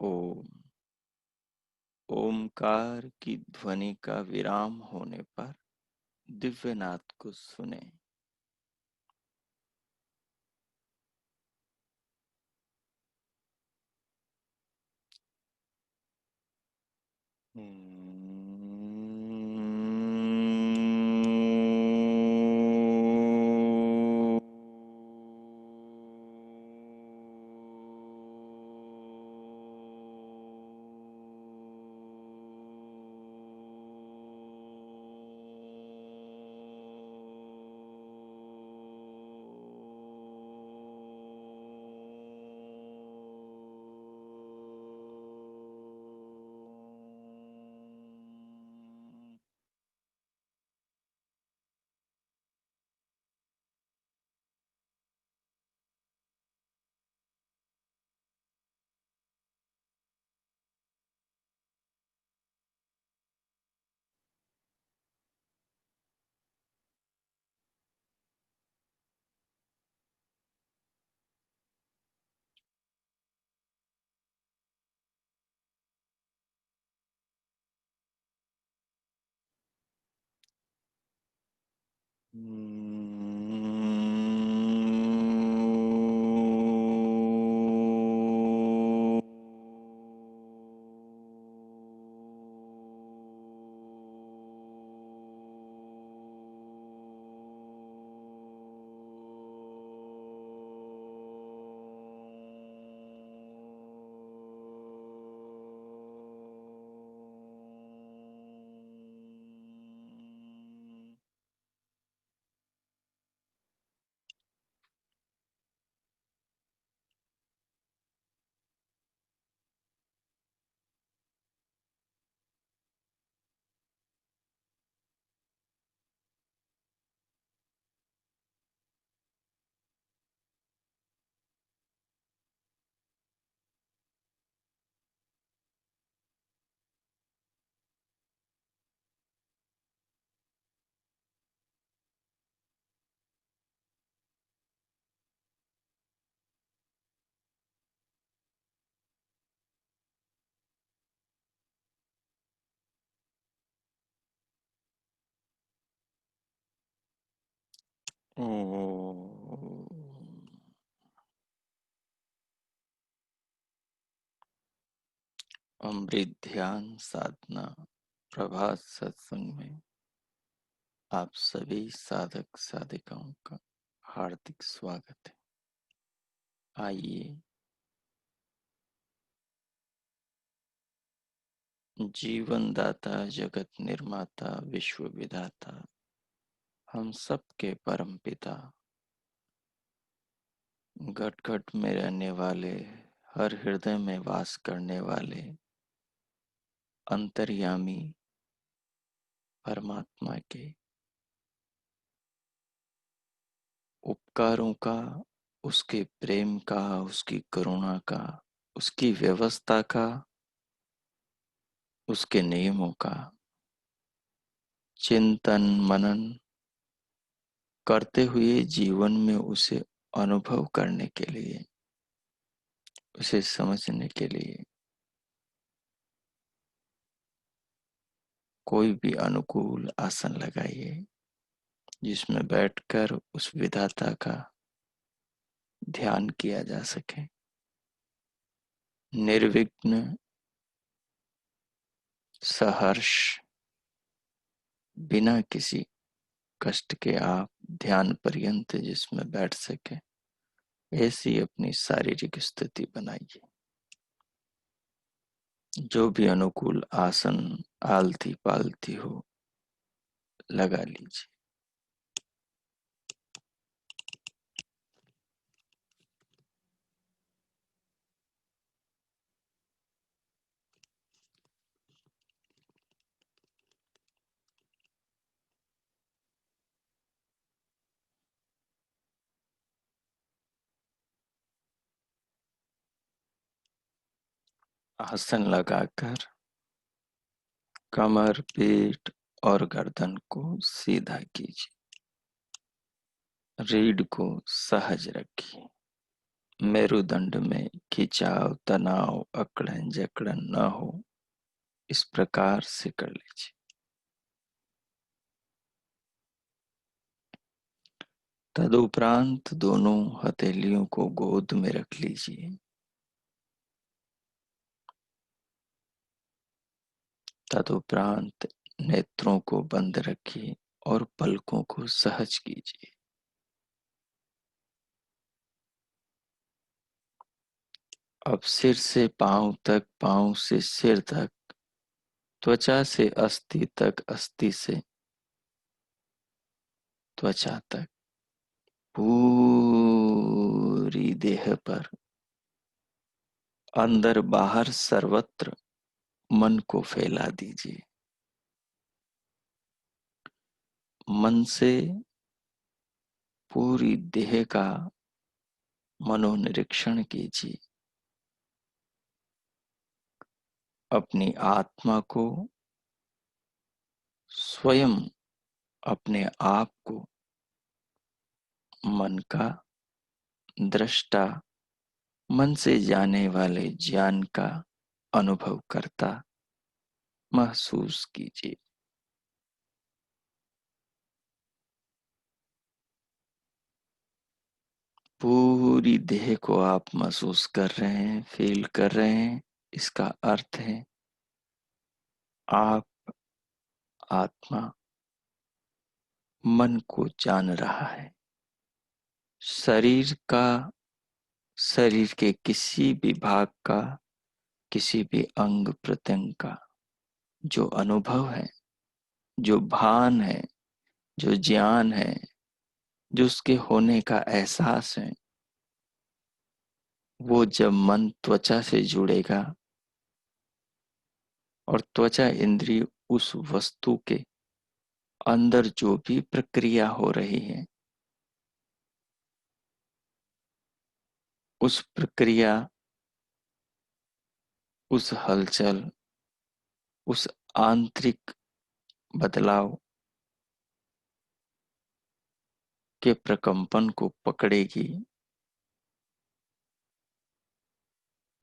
ओम। ओमकार की ध्वनि का विराम होने पर दिव्यनाद को सुने। ओम। अमृत ध्यान साधना प्रभात सत्संग में आप सभी साधक साधिकाओं का हार्दिक स्वागत है। आइए जीवन दाता जगत निर्माता विश्व विधाता हम सब के परम पिता घट घट में रहने वाले हर हृदय में वास करने वाले अंतर्यामी परमात्मा के उपकारों का, उसके प्रेम का, उसकी करुणा का, उसकी व्यवस्था का, उसके नियमों का चिंतन मनन करते हुए जीवन में उसे अनुभव करने के लिए, उसे समझने के लिए कोई भी अनुकूल आसन लगाइए जिसमें बैठकर उस विधाता का ध्यान किया जा सके। निर्विघ्न सहर्ष बिना किसी कष्ट के आप ध्यान पर्यंत जिसमें बैठ सके ऐसी अपनी शारीरिक स्थिति बनाइए। जो भी अनुकूल आसन आलती पालती हो लगा लीजिए। आसन लगाकर कमर पीठ और गर्दन को सीधा कीजिए। रीढ़ को सहज रखिए। मेरुदंड में खिंचाव, तनाव, अकड़न जकड़न न हो, इस प्रकार से कर लीजिए। तदुपरांत दोनों हथेलियों को गोद में रख लीजिए। तदुपरांत नेत्रों को बंद रखिए और पलकों को सहज कीजिए। अब सिर से पांव तक, पांव से सिर तक, त्वचा से अस्थि तक, अस्थि से त्वचा तक, पूरी देह पर, अंदर बाहर सर्वत्र मन को फैला दीजिए। मन से पूरी देह का मनोनिरीक्षण कीजिए। अपनी आत्मा को, स्वयं अपने आप को मन का दृष्टा, मन से जाने वाले ज्ञान का अनुभव करता महसूस कीजिए। पूरी देह को आप महसूस कर रहे हैं, फील कर रहे हैं। इसका अर्थ है आप आत्मा मन को जान रहा है। शरीर का, शरीर के किसी भी भाग का, किसी भी अंग प्रत्यंग का जो अनुभव है, जो भान है, जो ज्ञान है, जो उसके होने का एहसास है, वो जब मन त्वचा से जुड़ेगा और त्वचा इंद्रिय उस वस्तु के अंदर जो भी प्रक्रिया हो रही है, उस प्रक्रिया, उस हलचल, उस आंतरिक बदलाव के प्रकंपन को पकड़ेगी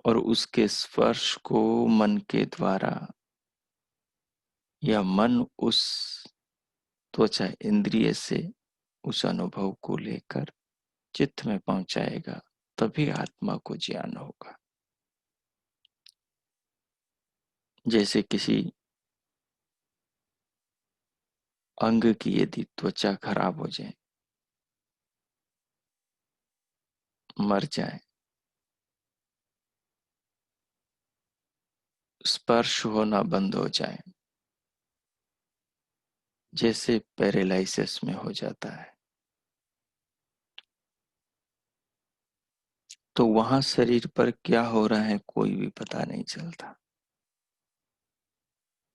और उसके स्पर्श को मन के द्वारा, या मन उस त्वचा इंद्रिय से उस अनुभव को लेकर चित्त में पहुंचाएगा, तभी आत्मा को ज्ञान होगा। जैसे किसी अंग की यदि त्वचा खराब हो जाए, मर जाए, स्पर्श होना बंद हो जाए, जैसे पैरालिसिस में हो जाता है, तो वहां शरीर पर क्या हो रहा है कोई भी पता नहीं चलता,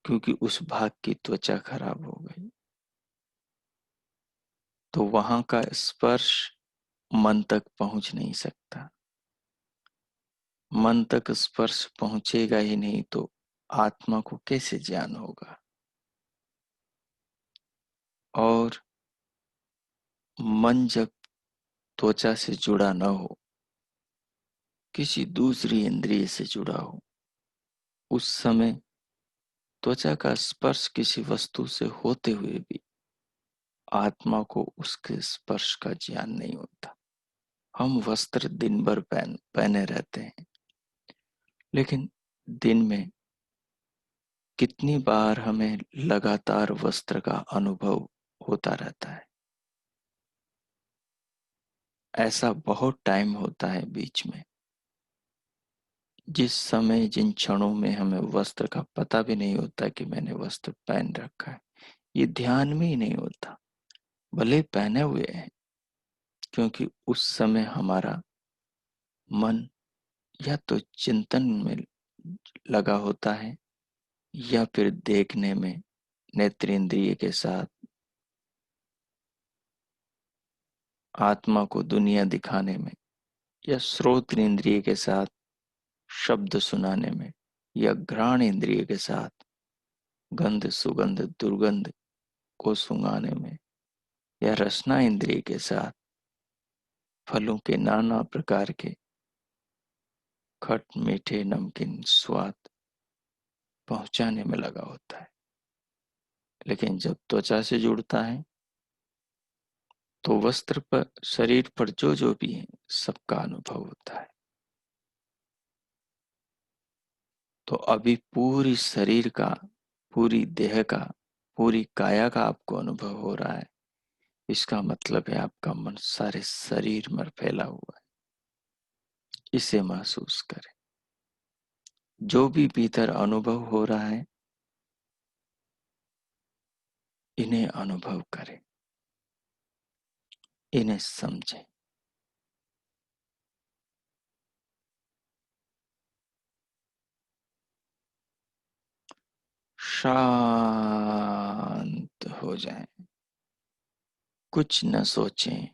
क्योंकि उस भाग की त्वचा खराब हो गई। तो वहां का स्पर्श मन तक पहुंच नहीं सकता। मन तक स्पर्श पहुंचेगा ही नहीं तो आत्मा को कैसे ज्ञान होगा। और मन जब त्वचा से जुड़ा न हो, किसी दूसरी इंद्रिय से जुड़ा हो, उस समय त्वचा का स्पर्श किसी वस्तु से होते हुए भी आत्मा को उसके स्पर्श का ज्ञान नहीं होता। हम वस्त्र दिन भर पहने रहते हैं, लेकिन दिन में कितनी बार हमें लगातार वस्त्र का अनुभव होता रहता है। ऐसा बहुत टाइम होता है बीच में, जिस समय, जिन क्षणों में हमें वस्त्र का पता भी नहीं होता कि मैंने वस्त्र पहन रखा है, ये ध्यान में ही नहीं होता, भले पहने हुए हैं, क्योंकि उस समय हमारा मन या तो चिंतन में लगा होता है, या फिर देखने में, नेत्रेंद्रिय के साथ आत्मा को दुनिया दिखाने में, या श्रोत्र इंद्रिय के साथ शब्द सुनाने में, या घ्राण इंद्रिय के साथ गंध, सुगंध, दुर्गंध को सुंघाने में, या रसना इंद्रिय के साथ फलों के नाना प्रकार के खट मीठे नमकीन स्वाद पहुंचाने में लगा होता है। लेकिन जब त्वचा से जुड़ता है तो वस्त्र पर, शरीर पर जो जो भी है, सबका अनुभव होता है। तो अभी पूरी शरीर का, पूरी देह का, पूरी काया का आपको अनुभव हो रहा है। इसका मतलब है आपका मन सारे शरीर में फैला हुआ है। इसे महसूस करें। जो भी भीतर अनुभव हो रहा है, इन्हें अनुभव करें, इन्हें समझें। शांत हो जाएं, कुछ न सोचें,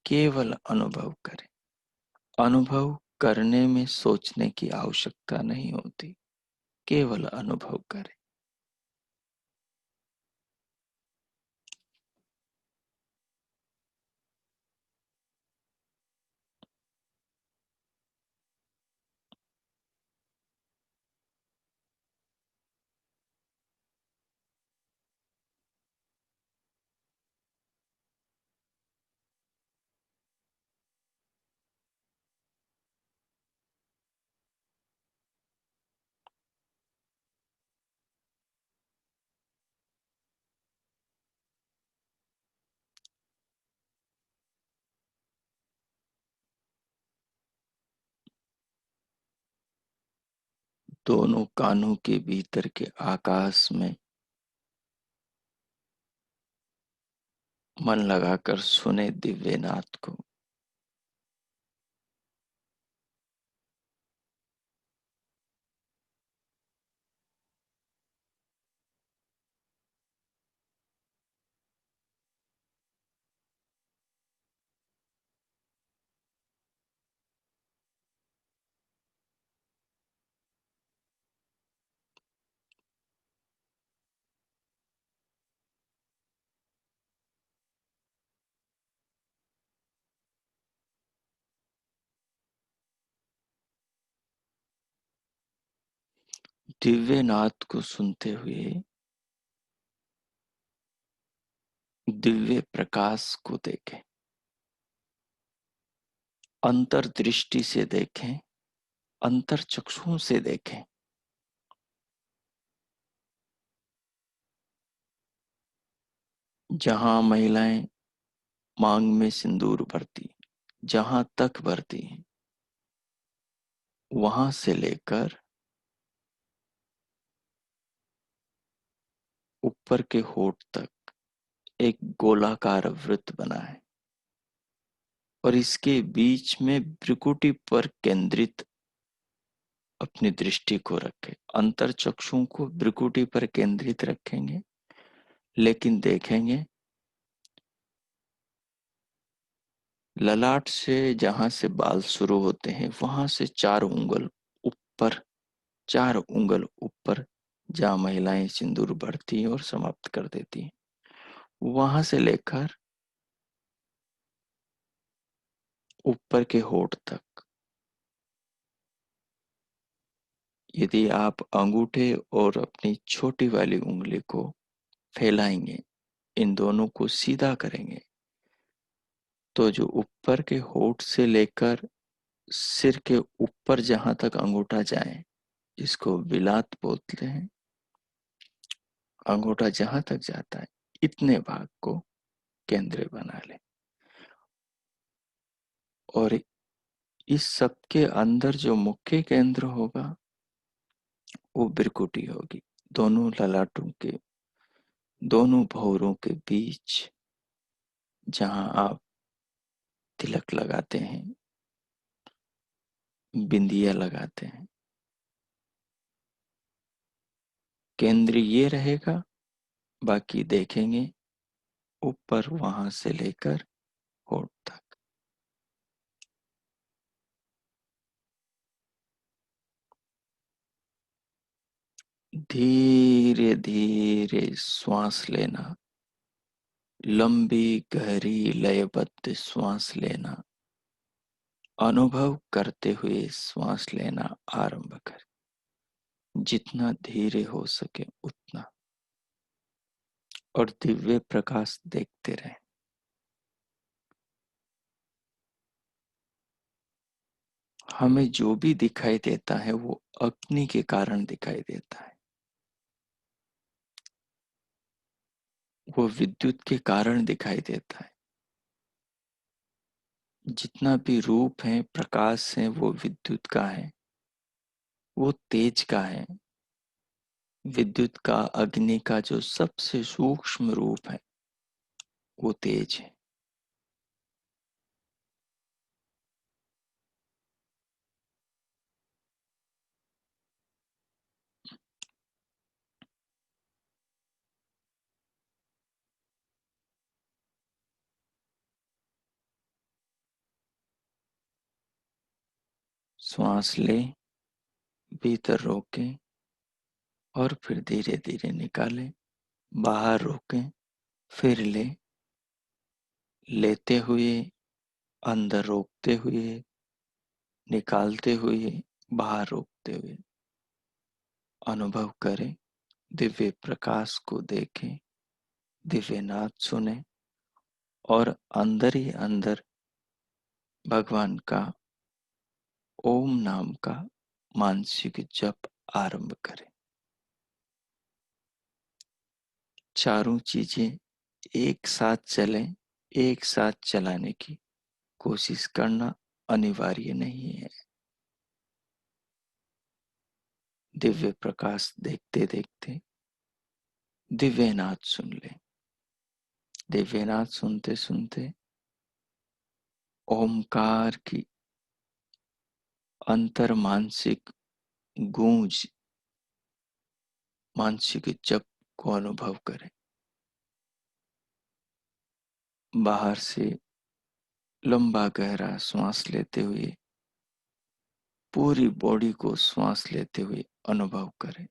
केवल अनुभव करें। अनुभव करने में सोचने की आवश्यकता नहीं होती, केवल अनुभव करें। दोनों कानों के भीतर के आकाश में मन लगाकर सुने दिव्य नाद को। दिव्य नाद को सुनते हुए दिव्य प्रकाश को देखें, अंतर्दृष्टि से देखें, अंतर चक्षुओं से देखें। जहां महिलाएं मांग में सिंदूर भरती, जहां तक भरती हैं, वहां से लेकर ऊपर के होठ तक एक गोलाकार वृत्त बना है और इसके बीच में भ्रुकुटी पर केंद्रित अपनी दृष्टि को रखें। अंतर चक्षुओं को भ्रुकुटी पर केंद्रित रखेंगे, लेकिन देखेंगे ललाट से जहां से बाल शुरू होते हैं वहां से 4 उंगल ऊपर, 4 उंगल ऊपर, जहां महिलाएं सिंदूर भरती हैं और समाप्त कर देती हैं, वहां से लेकर ऊपर के होठ तक। यदि आप अंगूठे और अपनी छोटी वाली उंगली को फैलाएंगे, इन दोनों को सीधा करेंगे, तो जो ऊपर के होठ से लेकर सिर के ऊपर जहां तक अंगूठा जाए, इसको विलात बोलते हैं। अंगूठा जहां तक जाता है, इतने भाग को केंद्र बना ले और इस सब के अंदर जो मुख्य केंद्र होगा वो भ्रुकुटी होगी। दोनों ललाटों के, दोनों भौरों के बीच जहां आप तिलक लगाते हैं, बिंदिया लगाते हैं, केंद्र ये रहेगा। बाकी देखेंगे ऊपर वहां से लेकर होठ तक। धीरे धीरे श्वास लेना, लंबी गहरी लयबद्ध श्वास लेना, अनुभव करते हुए श्वास लेना आरंभ करें, जितना धीरे हो सके उतना, और दिव्य प्रकाश देखते रहें। हमें जो भी दिखाई देता है वो अग्नि के कारण दिखाई देता है, वो विद्युत के कारण दिखाई देता है। जितना भी रूप है, प्रकाश है, वो विद्युत का है, वो तेज का है। विद्युत का, अग्नि का जो सबसे सूक्ष्म रूप है वो तेज है। श्वास ले, भीतर रोकें और फिर धीरे धीरे निकालें। बाहर रोकें, फिर ले, लेते हुए, अंदर रोकते हुए, निकालते हुए, बाहर रोकते हुए। अनुभव करें, दिव्य प्रकाश को देखें, दिव्य नाद सुने और अंदर ही अंदर भगवान का ओम नाम का मानसिक जप आरंभ करें। चारों चीजें एक साथ चलें, एक साथ चलाने की कोशिश करना अनिवार्य नहीं है। दिव्य प्रकाश देखते देखते दिव्य नाद सुन लें। दिव्य नाद सुनते सुनते ओमकार की अंतर मानसिक गूंज, मानसिक जप को अनुभव करें। बाहर से लंबा गहरा श्वास लेते हुए पूरी बॉडी को श्वास लेते हुए अनुभव करें।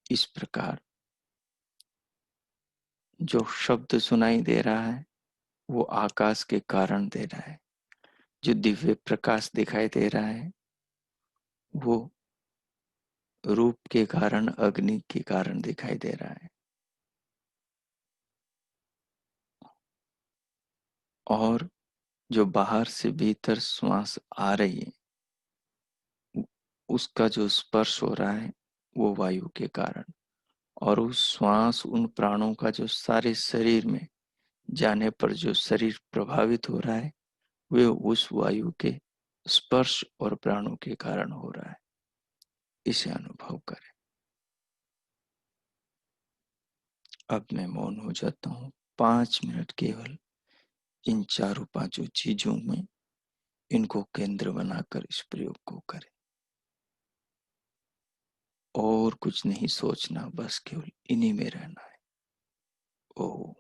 इस प्रकार जो शब्द सुनाई दे रहा है वो आकाश के कारण दे रहा है, जो दिव्य प्रकाश दिखाई दे रहा है वो रूप के कारण, अग्नि के कारण दिखाई दे रहा है। और जो बाहर से भीतर श्वास आ रही है उसका जो स्पर्श हो रहा है वो वायु के कारण, और उस श्वास, उन प्राणों का जो सारे शरीर में जाने पर जो शरीर प्रभावित हो रहा है वे उस वायु के स्पर्श और प्राणों के कारण हो रहा है। इसे अनुभव करें। अब मैं मौन हो जाता हूँ 5 मिनट केवल इन चारों पांचों चीजों में इनको केंद्र बनाकर इस प्रयोग को करें। और कुछ नहीं सोचना, बस केवल इन्हीं में रहना है। ओ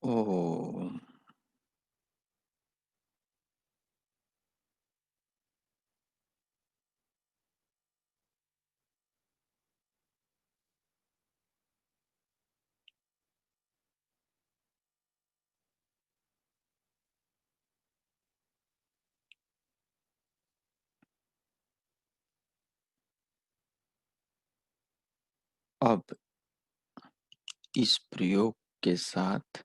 ओम। अब इस प्रयोग के साथ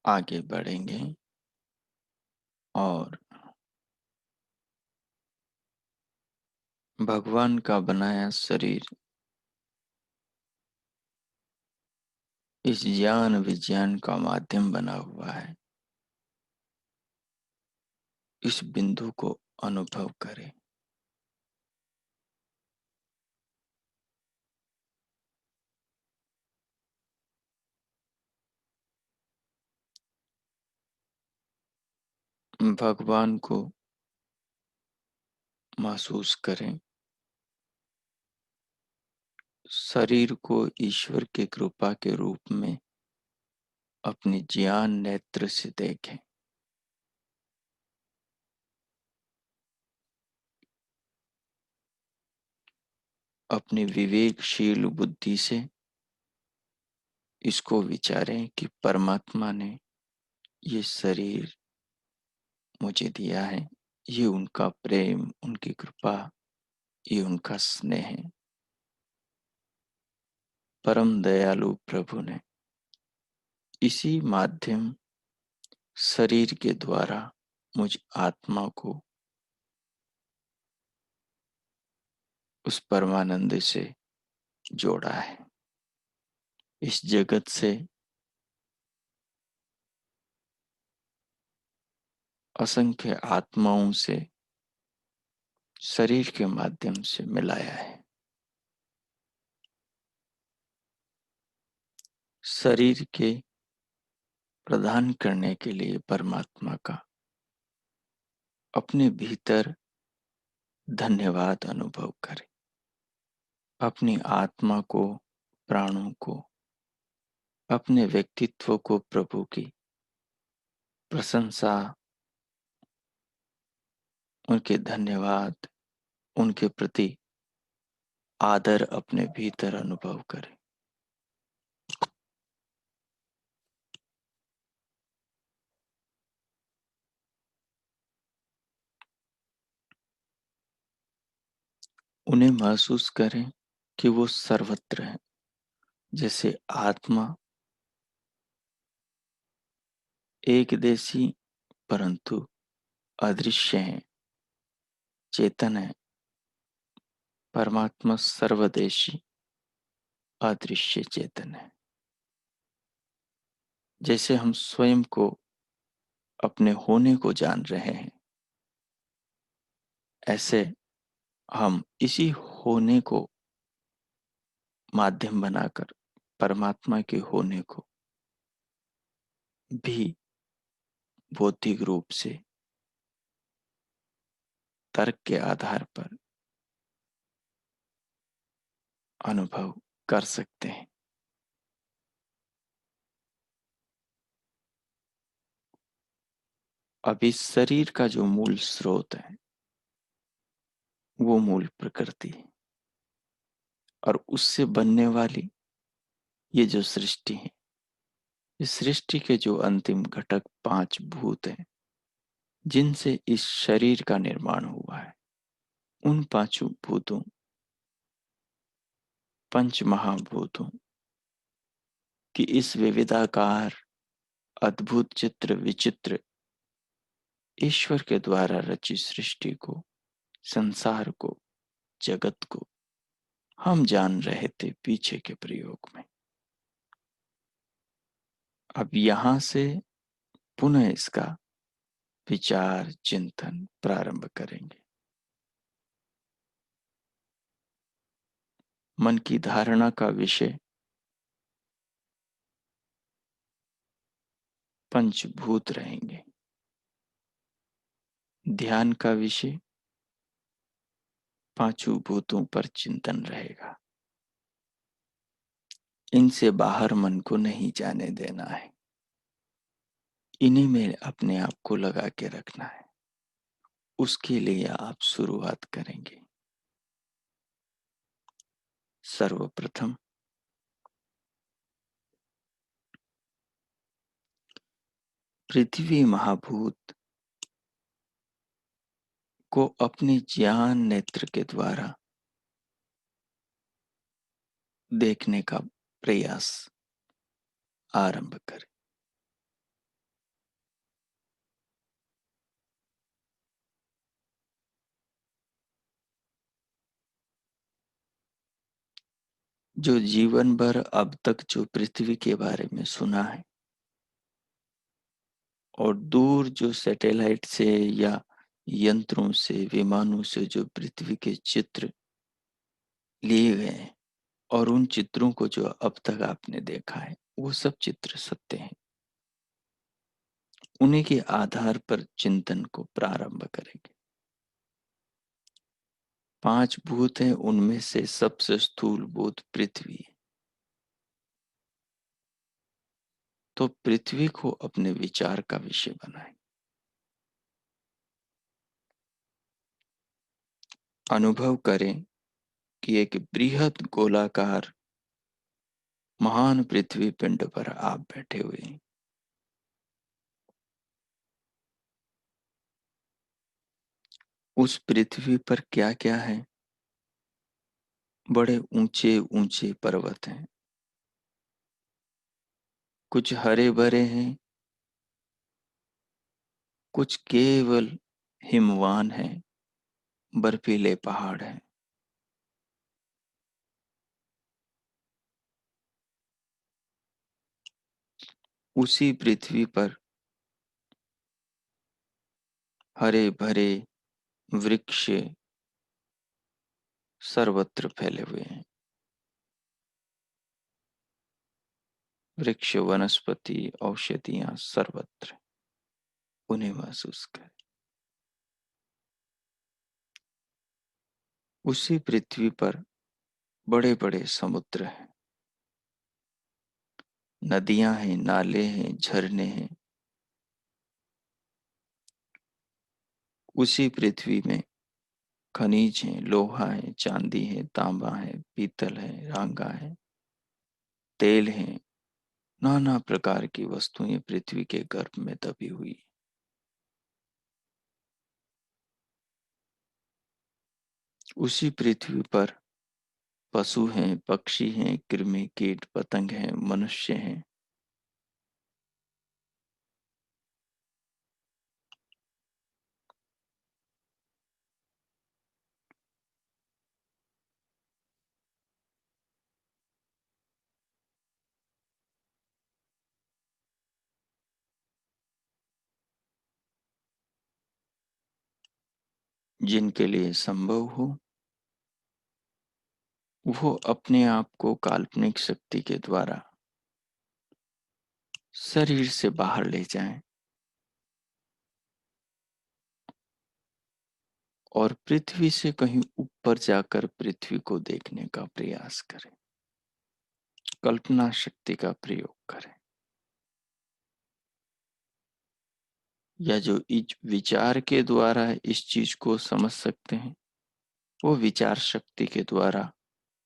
आगे बढ़ेंगे और भगवान का बनाया शरीर इस ज्ञान विज्ञान का माध्यम बना हुआ है, इस बिंदु को अनुभव करें। भगवान को महसूस करें, शरीर को ईश्वर की कृपा के रूप में अपनी ज्ञान नेत्र से देखें। अपनी विवेकशील बुद्धि से इसको विचारें कि परमात्मा ने ये शरीर मुझे दिया है, ये उनका प्रेम, उनकी कृपा, ये उनका स्नेह है। परम दयालु प्रभु ने इसी माध्यम शरीर के द्वारा मुझ आत्मा को उस परमानंद से जोड़ा है। इस जगत से असंख्य आत्माओं से शरीर के माध्यम से मिलाया है। शरीर के प्रदान करने के लिए परमात्मा का अपने भीतर धन्यवाद अनुभव करें। अपनी आत्मा को, प्राणों को, अपने व्यक्तित्व को प्रभु की प्रशंसा, उनके धन्यवाद, उनके प्रति आदर अपने भीतर अनुभव करें। उन्हें महसूस करें कि वो सर्वत्र है। जैसे आत्मा एक देशी परंतु अदृश्य है, चेतन है। परमात्मा सर्वदेशी अदृश्य चेतन है। जैसे हम स्वयं को, अपने होने को जान रहे हैं, ऐसे हम इसी होने को माध्यम बनाकर परमात्मा के होने को भी बौद्धिक रूप से तर्क के आधार पर अनुभव कर सकते हैं। अब इस शरीर का जो मूल स्रोत है वो मूल प्रकृति है, और उससे बनने वाली ये जो सृष्टि है, इस सृष्टि के जो अंतिम घटक 5 भूत हैं जिनसे इस शरीर का निर्माण हुआ है, उन 5 भूतों, पंच महाभूतों की इस विविधाकार अद्भुत चित्र विचित्र ईश्वर के द्वारा रची सृष्टि को, संसार को, जगत को हम जान रहे थे पीछे के प्रयोग में। अब यहां से पुनः इसका विचार चिंतन प्रारंभ करेंगे। मन की धारणा का विषय पंचभूत रहेंगे। ध्यान का विषय 5 भूतों पर चिंतन रहेगा। इनसे बाहर मन को नहीं जाने देना है। इन्हीं में अपने आप को लगा के रखना है। उसके लिए आप शुरुआत करेंगे। सर्वप्रथम पृथ्वी महाभूत को अपने ज्ञान नेत्र के द्वारा देखने का प्रयास आरंभ करें। जो जीवन भर अब तक जो पृथ्वी के बारे में सुना है और दूर जो सैटेलाइट से या यंत्रों से, विमानों से जो पृथ्वी के चित्र लिए गए हैं और उन चित्रों को जो अब तक आपने देखा है, वो सब चित्र सत्य हैं। उन्हीं के आधार पर चिंतन को प्रारंभ करेंगे। 5 भूत हैं, उनमें से सबसे स्थूल भूत पृथ्वी है। तो पृथ्वी को अपने विचार का विषय बनाएं। अनुभव करें कि एक बृहद गोलाकार महान पृथ्वी पिंड पर आप बैठे हुए हैं। उस पृथ्वी पर क्या क्या है? बड़े ऊंचे ऊंचे पर्वत हैं, कुछ हरे भरे हैं, कुछ केवल हिमवान हैं, बर्फीले पहाड़ हैं। उसी पृथ्वी पर हरे भरे वृक्ष सर्वत्र फैले हुए हैं। वृक्ष, वनस्पति, औषधियां सर्वत्र, उन्हें महसूस करें। उसी पृथ्वी पर बड़े बड़े समुद्र हैं, नदियां हैं, नाले हैं, झरने हैं। उसी पृथ्वी में खनिज हैं, लोहा है, चांदी है, तांबा है, पीतल है, रांगा है, तेल है, नाना प्रकार की वस्तुएं पृथ्वी के गर्भ में दबी हुई। उसी पृथ्वी पर पशु हैं, पक्षी हैं, कृमि कीट पतंग हैं, मनुष्य हैं। जिनके लिए संभव हो वो अपने आप को काल्पनिक शक्ति के द्वारा शरीर से बाहर ले जाएं और पृथ्वी से कहीं ऊपर जाकर पृथ्वी को देखने का प्रयास करें। कल्पना शक्ति का प्रयोग करें, या जो इस विचार के द्वारा इस चीज को समझ सकते हैं वो विचार शक्ति के द्वारा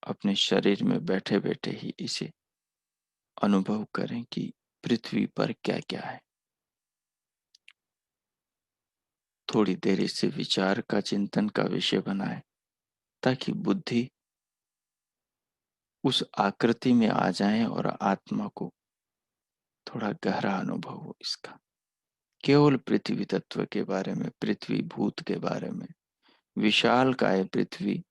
अपने शरीर में बैठे बैठे ही इसे अनुभव करें कि पृथ्वी पर क्या क्या है। थोड़ी देर इसे विचार का, चिंतन का विषय बनाएं ताकि बुद्धि उस आकृति में आ जाए और आत्मा को थोड़ा गहरा अनुभव हो इसका। केवल पृथ्वी तत्व के बारे में, पृथ्वी भूत के बारे में, विशाल काय पृथ्वी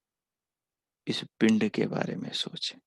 इस पिंड के बारे में सोचें।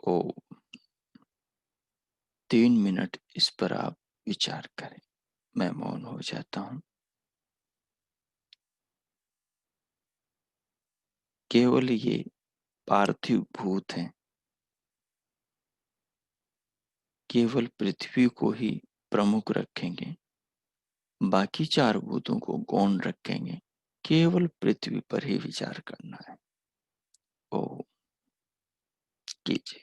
ओ, 3 मिनट इस पर आप विचार करें। मैं मौन हो जाता हूं। केवल ये पार्थिव भूत हैं, केवल पृथ्वी को ही प्रमुख रखेंगे, बाकी 4 भूतों को गौण रखेंगे। केवल पृथ्वी पर ही विचार करना है। ओ, कीजिए।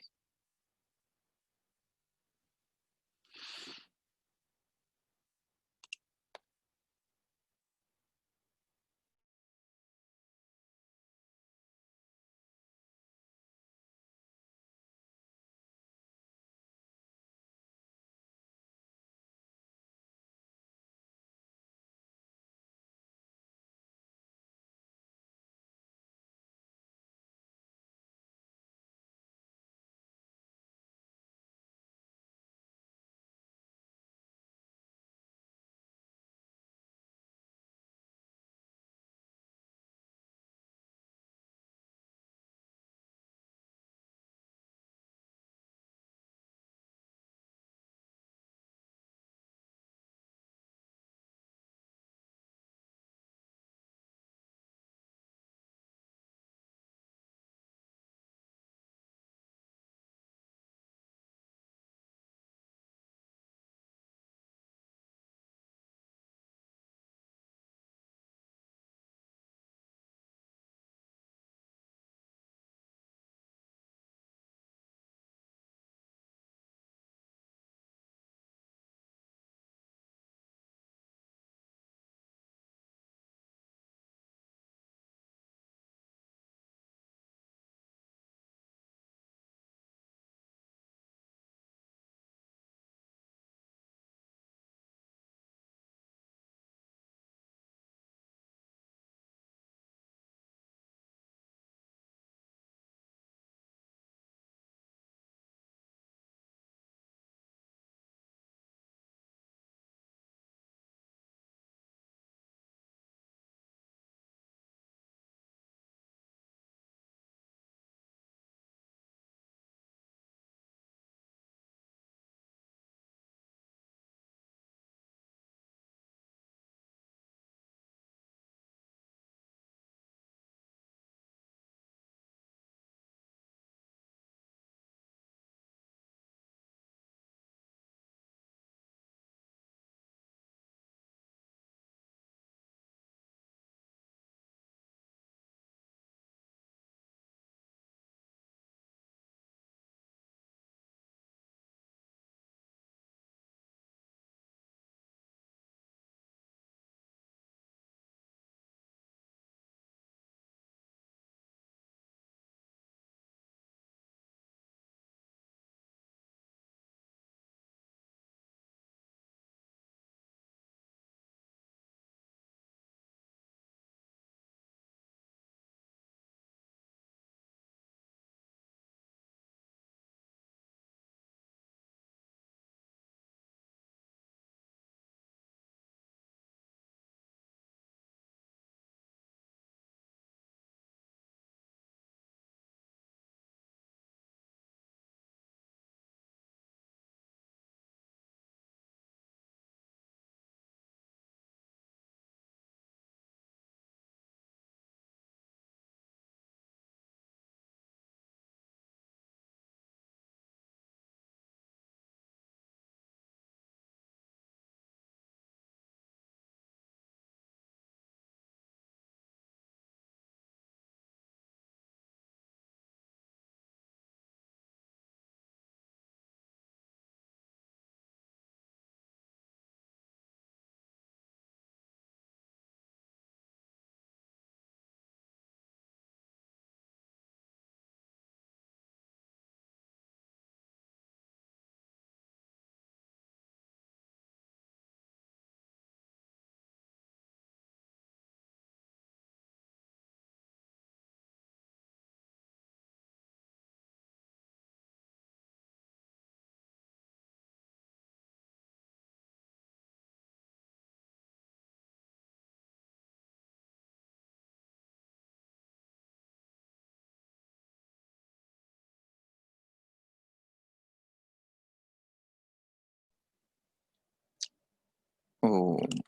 ओम।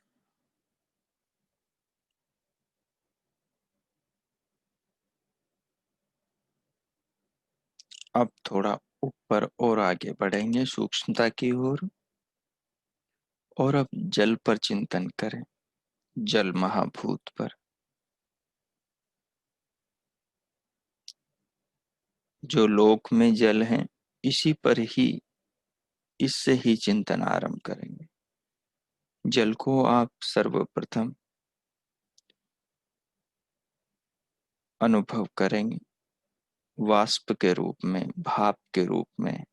अब थोड़ा ऊपर और आगे बढ़ेंगे सूक्ष्मता की ओर, और अब जल पर चिंतन करें, जल महाभूत पर। जो लोक में जल है, इसी पर ही, इससे ही चिंतन आरंभ करेंगे। जल को आप सर्वप्रथम अनुभव करेंगे वाष्प के रूप में, भाप के रूप में,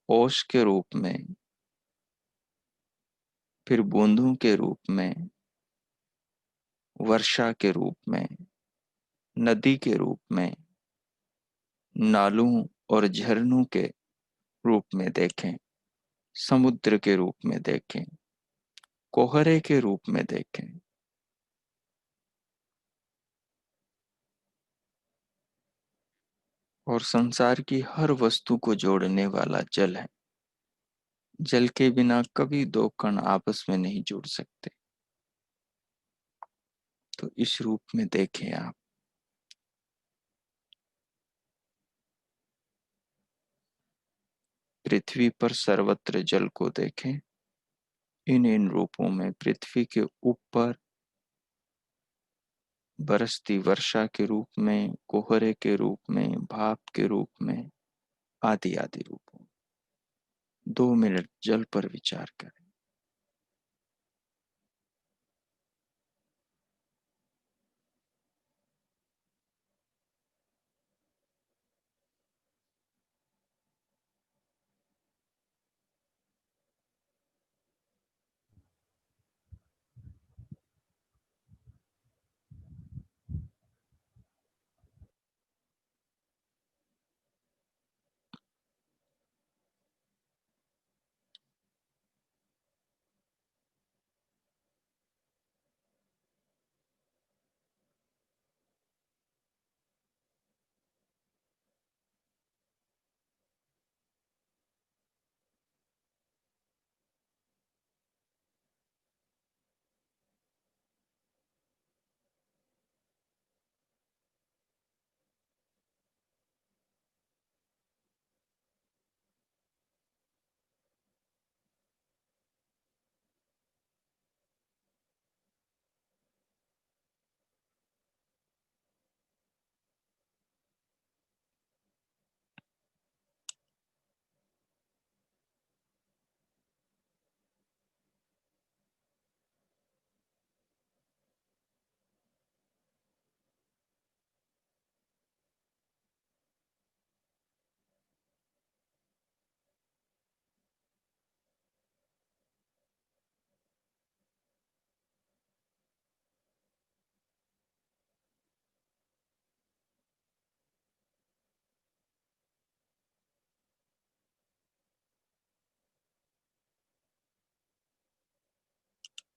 ओस के रूप में, फिर बूंदों के रूप में, वर्षा के रूप में, नदी के रूप में, नालों और झरनों के रूप में देखें, समुद्र के रूप में देखें, कोहरे के रूप में देखें। और संसार की हर वस्तु को जोड़ने वाला जल है। जल के बिना कभी दो कण आपस में नहीं जुड़ सकते। तो इस रूप में देखें आप। पृथ्वी पर सर्वत्र जल को देखें, इन इन रूपों में, पृथ्वी के ऊपर बरसती वर्षा के रूप में, कोहरे के रूप में, भाप के रूप में, आदि आदि रूपों। 2 मिनट जल पर विचार करें।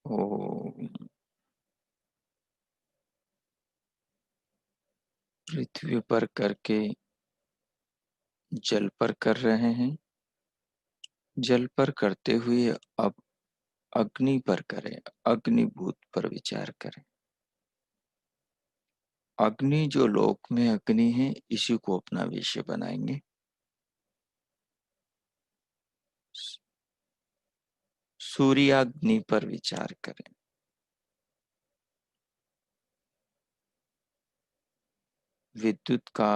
ओ, पृथ्वी पर करके जल पर कर रहे हैं। जल पर करते हुए अब अग्नि पर करें, अग्निभूत पर विचार करें। अग्नि जो लोक में अग्नि है, इसी को अपना विषय बनाएंगे। सूर्याग्नि पर विचार करें। विद्युत का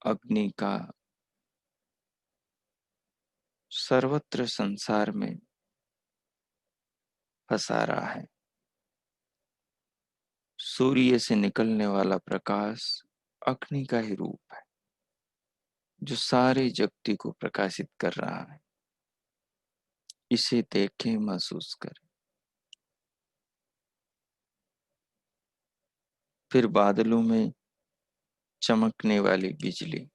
अग्नि का सर्वत्र संसार में पसारा है। सूर्य से निकलने वाला प्रकाश अग्नि का ही रूप है, जो सारे जगती को प्रकाशित कर रहा है। इसे देखें, महसूस करें। फिर बादलों में चमकने वाली बिजली,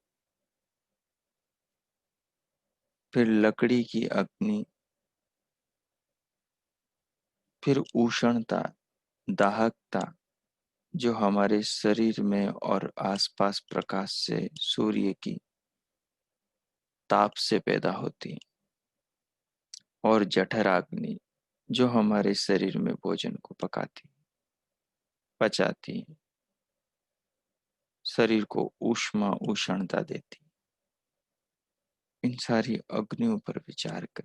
फिर लकड़ी की अग्नि, फिर उष्णता, दाहकता, जो हमारे शरीर में और आसपास प्रकाश से, सूर्य की ताप से पैदा होती है। और जठर अग्नि जो हमारे शरीर में भोजन को पकाती, पचाती, शरीर को ऊष्मा उष्णता देती। इन सारी अग्नियों पर विचार कर।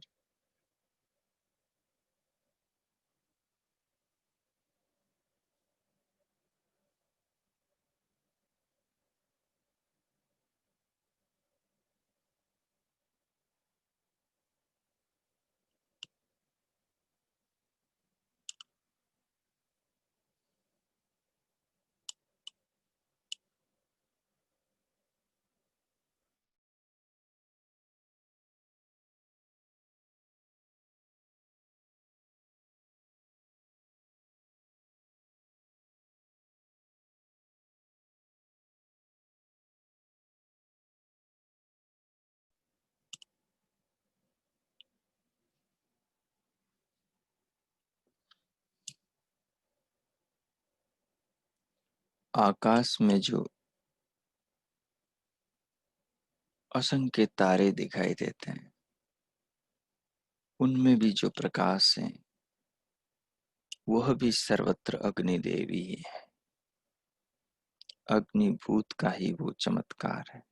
आकाश में जो असंख्य तारे दिखाई देते हैं, उनमें भी जो प्रकाश है, वह भी सर्वत्र अग्नि देवी है। अग्निभूत का ही वो चमत्कार है।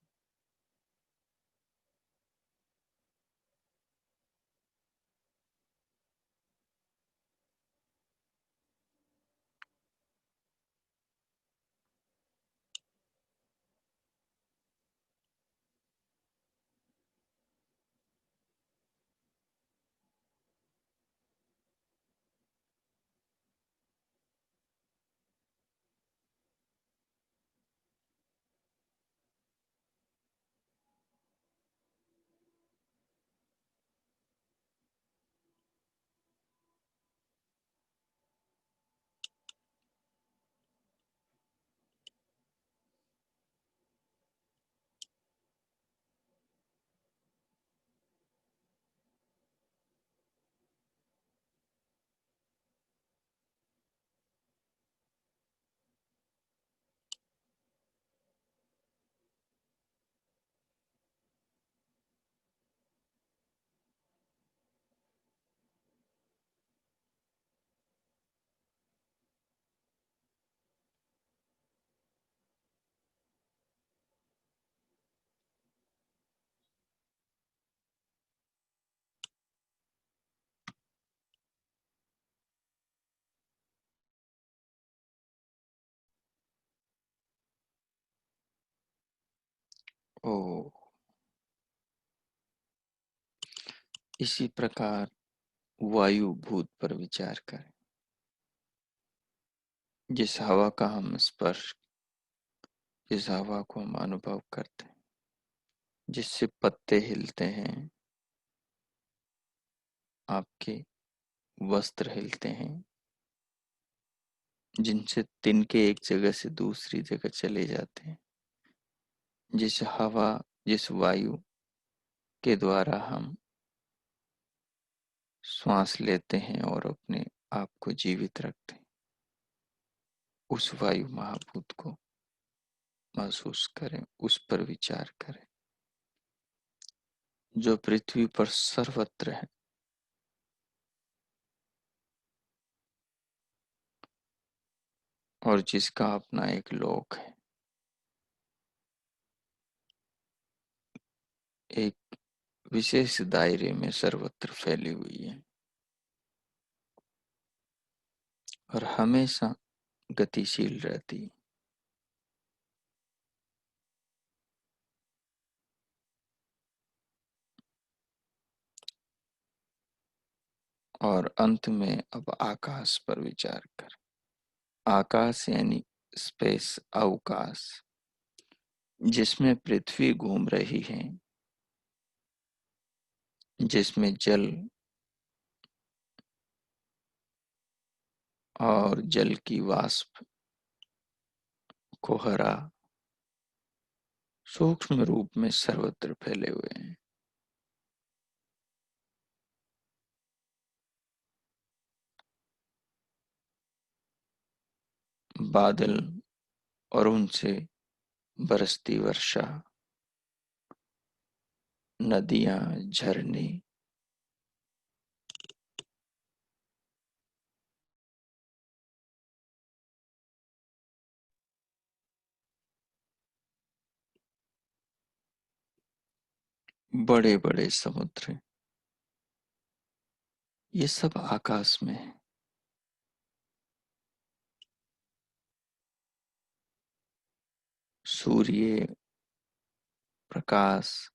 ओ, इसी प्रकार वायु भूत पर विचार करें। जिस हवा का हम स्पर्श, जिस हवा को हम अनुभव करते हैं, जिससे पत्ते हिलते हैं, आपके वस्त्र हिलते हैं, जिनसे तिनके एक जगह से दूसरी जगह चले जाते हैं, जिस हवा, जिस वायु के द्वारा हम श्वास लेते हैं और अपने आप को जीवित रखते हैं, उस वायु महाभूत को महसूस करें, उस पर विचार करें, जो पृथ्वी पर सर्वत्र है। और जिसका अपना एक लोक है, एक विशेष दायरे में सर्वत्र फैली हुई है और हमेशा गतिशील रहती है। और अंत में अब आकाश पर विचार कर। आकाश यानी स्पेस, अवकाश, जिसमें पृथ्वी घूम रही है, जिसमें जल और जल की वाष्प, कोहरा सूक्ष्म रूप में सर्वत्र फैले हुए हैं। बादल और उनसे बरसती वर्षा, नदियां, झरने, बड़े बड़े समुद्र, ये सब आकाश में है। सूर्य, प्रकाश,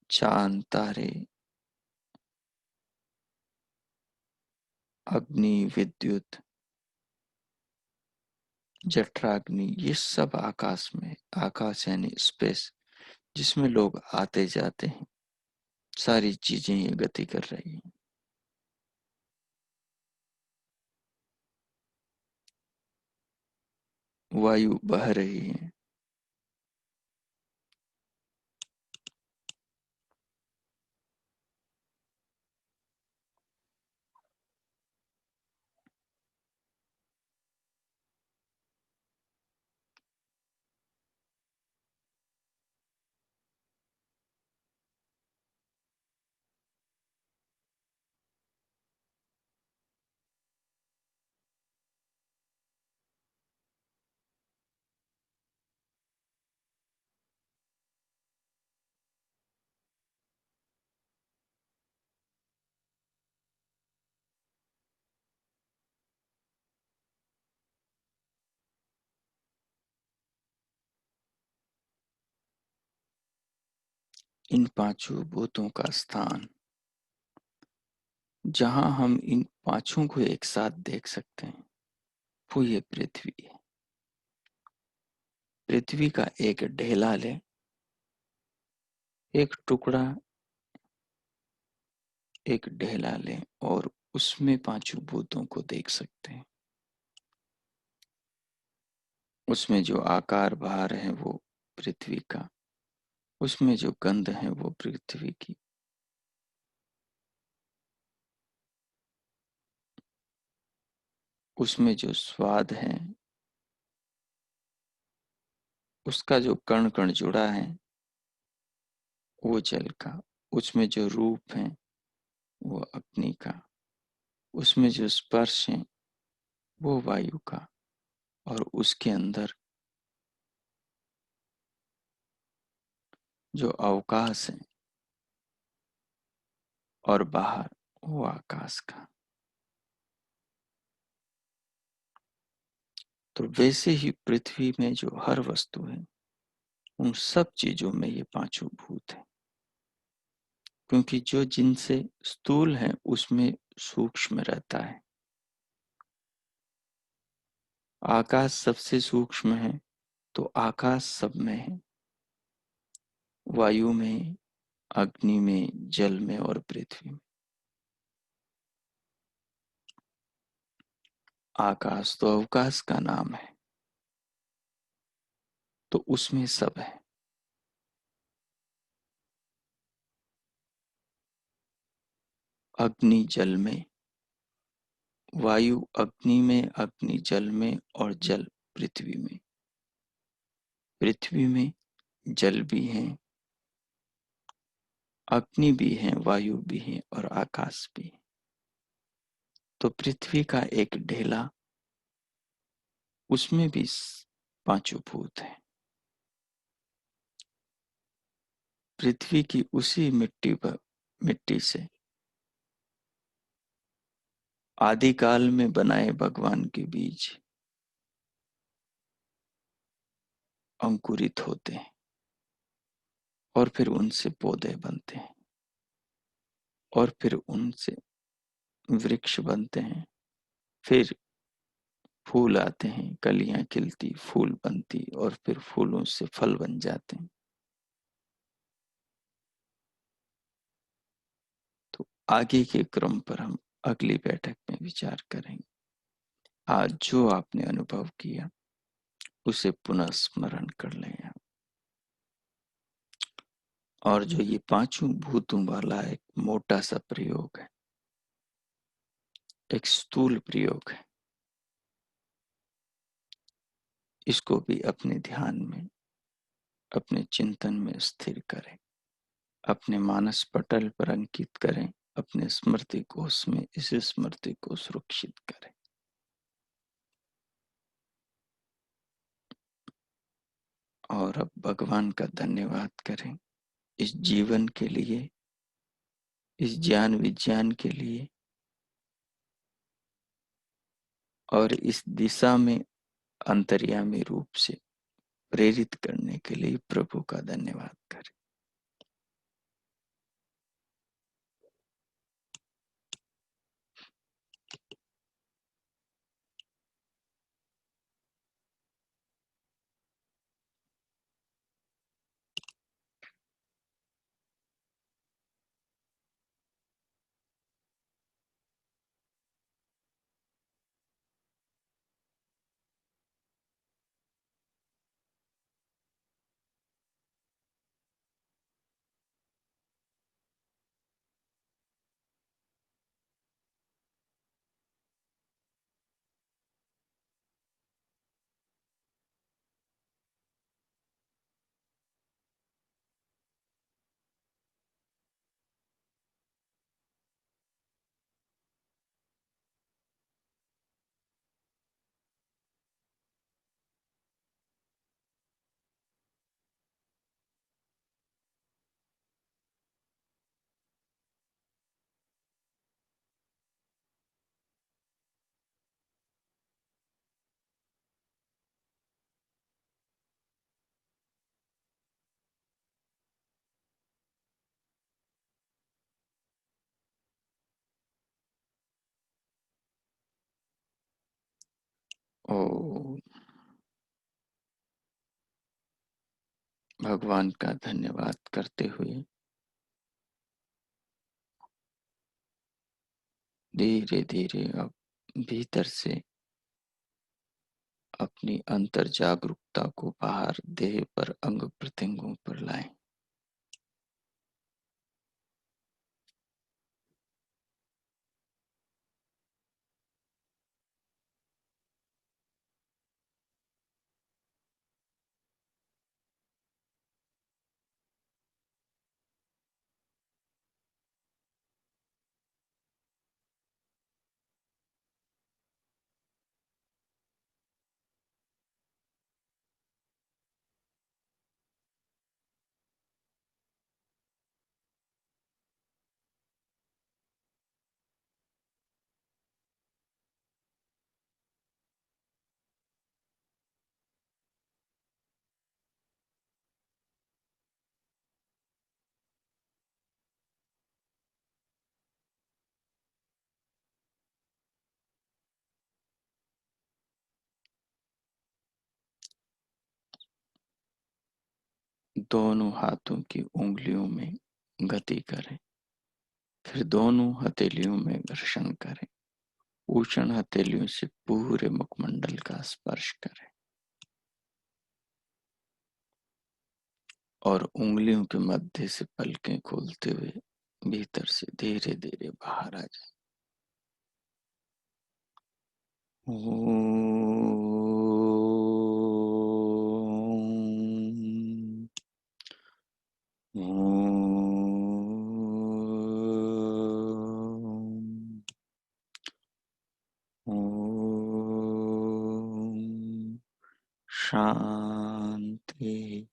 चांद, तारे, अग्नि, विद्युत, जठराग्नि, ये सब आकाश में। आकाश यानी स्पेस, जिसमें लोग आते जाते हैं। सारी चीजें ये गति कर रही हैं। वायु बह रही है। इन पांचों भूतों का स्थान, जहां हम इन पांचों को एक साथ देख सकते हैं, वो ये पृथ्वी है। पृथ्वी का एक ढेला ले, एक टुकड़ा, एक ढेला ले और उसमें पांचों भूतों को देख सकते हैं। उसमें जो आकार भार है वो पृथ्वी का, उसमें जो गंध है वो पृथ्वी की, उसमें जो स्वाद है, उसका जो कण कण जुड़ा है वो जल का, उसमें जो रूप है वो अग्नि का, उसमें जो स्पर्श है वो वायु का, और उसके अंदर जो अवकाश है और बाहर वो आकाश का। तो वैसे ही पृथ्वी में जो हर वस्तु है, उन सब चीजों में ये पांचों भूत है। क्योंकि जो जिनसे स्थूल है उसमें सूक्ष्म रहता है। आकाश सबसे सूक्ष्म है, तो आकाश सब में है। वायु में, अग्नि में, जल में और पृथ्वी में। आकाश तो अवकाश का नाम है, तो उसमें सब है। अग्नि जल में, वायु अग्नि में, अग्नि जल में और जल पृथ्वी में। पृथ्वी में जल भी है, अग्नि भी है, वायु भी है और आकाश भी है। तो पृथ्वी का एक ढेला, उसमें भी पांचों भूत है। पृथ्वी की उसी मिट्टी पर, मिट्टी से आदिकाल में बनाए भगवान के बीज अंकुरित होते हैं और फिर उनसे पौधे बनते हैं और फिर उनसे वृक्ष बनते हैं। फिर फूल आते हैं, कलियां खिलती, फूल बनती और फिर फूलों से फल बन जाते हैं। तो आगे के क्रम पर हम अगली बैठक में विचार करेंगे। आज जो आपने अनुभव किया उसे पुनः स्मरण कर लें आप। और जो ये पांचों भूतों वाला एक मोटा सा प्रयोग है, एक स्थूल प्रयोग है, इसको भी अपने ध्यान में, अपने चिंतन में स्थिर करें, अपने मानस पटल पर अंकित करें, अपने स्मृति कोश में इस स्मृति को सुरक्षित करें। और अब भगवान का धन्यवाद करें इस जीवन के लिए, इस ज्ञान विज्ञान के लिए, और इस दिशा में अंतर्यामी रूप से प्रेरित करने के लिए प्रभु का धन्यवाद करें। ओ भगवान का धन्यवाद करते हुए धीरे धीरे अब भीतर से अपनी अंतर जागरूकता को बाहर देह पर, अंग प्रत्यंगों पर लाएं। दोनों हाथों की उंगलियों में गति करें, फिर दोनों हथेलियों में घर्षण करें। उष्ण हथेलियों से पूरे मुखमंडल का स्पर्श करें और उंगलियों के मध्य से पलकें खोलते हुए भीतर से धीरे धीरे बाहर आ जाए। शांति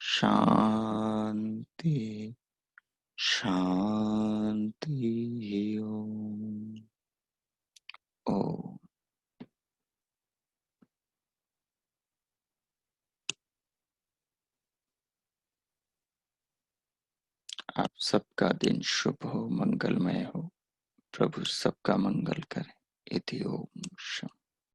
शांति शांति। ओम। आप सबका दिन शुभ हो, मंगलमय हो। प्रभु सबका मंगल करे। इति ओम।